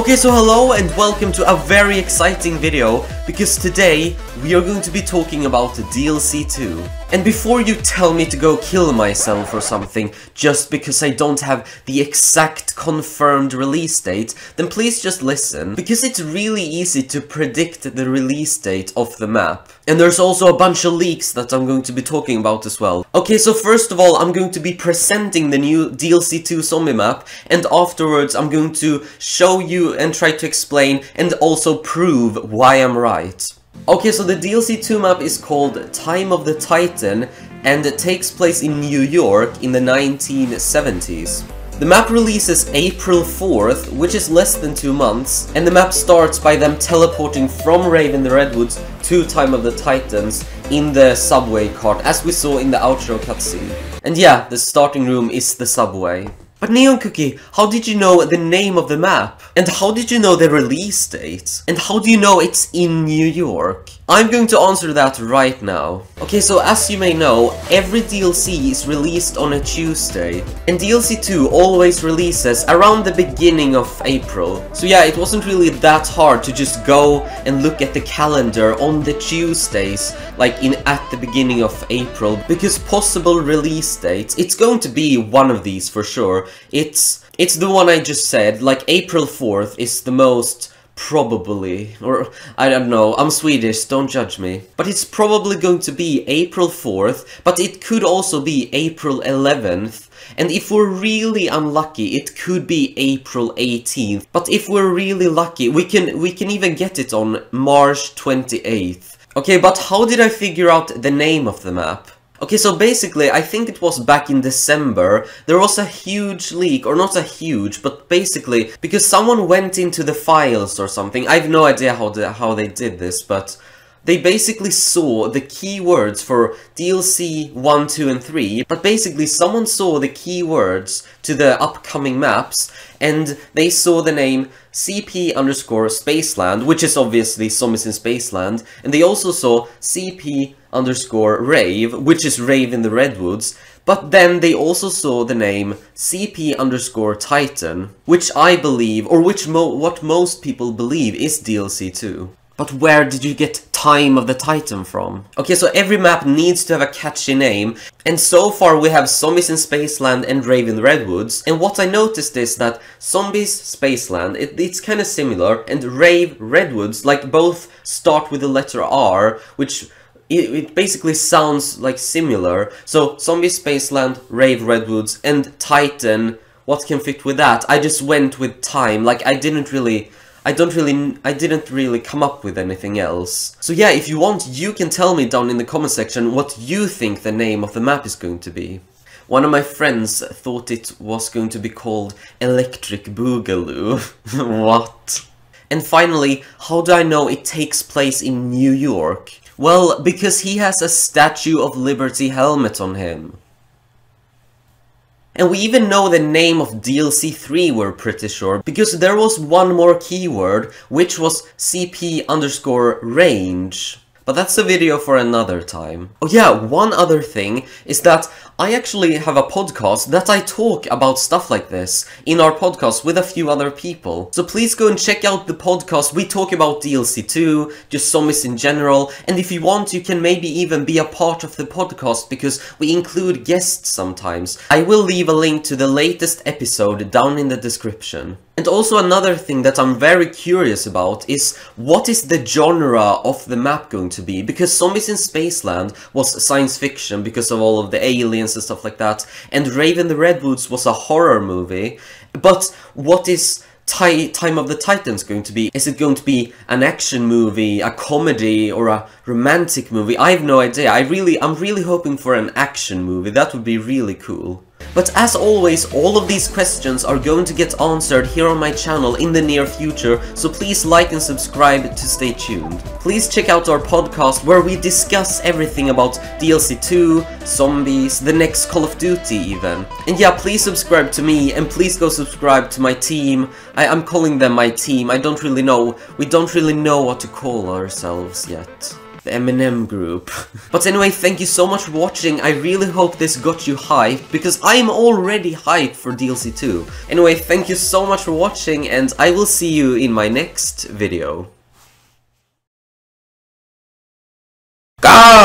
Okay, so hello and welcome to a very exciting video, because today we are going to be talking about the DLC 2. And before you tell me to go kill myself or something just because I don't have the exact confirmed release date, then please just listen, because it's really easy to predict the release date of the map. And there's also a bunch of leaks that I'm going to be talking about as well. Okay, so first of all, I'm going to be presenting the new DLC 2 zombie map, and afterwards I'm going to show you and try to explain and also prove why I'm right. Okay, so the DLC 2 map is called Time of the Titan, and it takes place in New York in the 1970s. The map releases April 4th, which is less than 2 months, and the map starts by them teleporting from Rave in the Redwoods to Time of the Titans in the subway cart, as we saw in the outro cutscene. And yeah, the starting room is the subway. But Neoncookie, how did you know the name of the map? And how did you know the release date? And how do you know it's in New York? I'm going to answer that right now. Okay, so as you may know, every DLC is released on a Tuesday, and DLC 2 always releases around the beginning of April. So yeah, it wasn't really that hard to just go and look at the calendar on the Tuesdays, like at the beginning of April, because possible release dates, it's going to be one of these for sure. It's the one I just said, like April 4th is the most probably, or I don't know, I'm Swedish, don't judge me. But it's probably going to be April 4th, but it could also be April 11th. And if we're really unlucky, it could be April 18th. But if we're really lucky, we can even get it on March 28th. Okay, but how did I figure out the name of the map? Okay, so basically, I think it was back in December, there was a huge leak, or not a huge, but basically, because someone went into the files or something. I have no idea how they did this, but they basically saw the keywords for DLC 1, 2, and 3, but basically someone saw the keywords to the upcoming maps, and they saw the name CP_Spaceland, which is obviously Zombies in Spaceland, and they also saw CP_Rave, which is Rave in the Redwoods, but then they also saw the name CP_Titan, which I believe, or what most people believe is DLC 2. But where did you get Time of the Titan from? Okay, so every map needs to have a catchy name, and so far we have Zombies in Spaceland and Rave in the Redwoods, and what I noticed is that Zombies Spaceland, it's kind of similar, and Rave Redwoods, like, both start with the letter R, which it basically sounds like similar. So Zombies Spaceland, Rave Redwoods, and Titan, what can fit with that? I just went with time, like I didn't really come up with anything else. So yeah, if you want, you can tell me down in the comment section what you think the name of the map is going to be. One of my friends thought it was going to be called Electric Boogaloo. What? And finally, how do I know it takes place in New York? Well, because he has a Statue of Liberty helmet on him. And we even know the name of DLC 3, we're pretty sure, because there was one more keyword, which was CP_range. But that's a video for another time. Oh yeah, one other thing is that I actually have a podcast that I talk about stuff like this in our podcast with a few other people. So please go and check out the podcast. We talk about DLC 2, just zombies in general, and if you want, you can maybe even be a part of the podcast because we include guests sometimes. I will leave a link to the latest episode down in the description. And also another thing that I'm very curious about is what is the genre of the map going to be? Because Zombies in Spaceland was science fiction because of all of the aliens and stuff like that, and Rave in the Redwoods was a horror movie. But what is Time of the Titans going to be? Is it going to be an action movie, a comedy, or a romantic movie? I have no idea. I'm really hoping for an action movie. That would be really cool. But as always, all of these questions are going to get answered here on my channel in the near future, so please like and subscribe to stay tuned. Please check out our podcast where we discuss everything about DLC 2, zombies, the next Call of Duty even. And yeah, please subscribe to me, and please go subscribe to my team. I'm calling them my team. We don't really know what to call ourselves yet. The Eminem group. But anyway, thank you so much for watching. I really hope this got you hyped, because I'm already hyped for DLC 2. Anyway, thank you so much for watching, and I will see you in my next video. Go!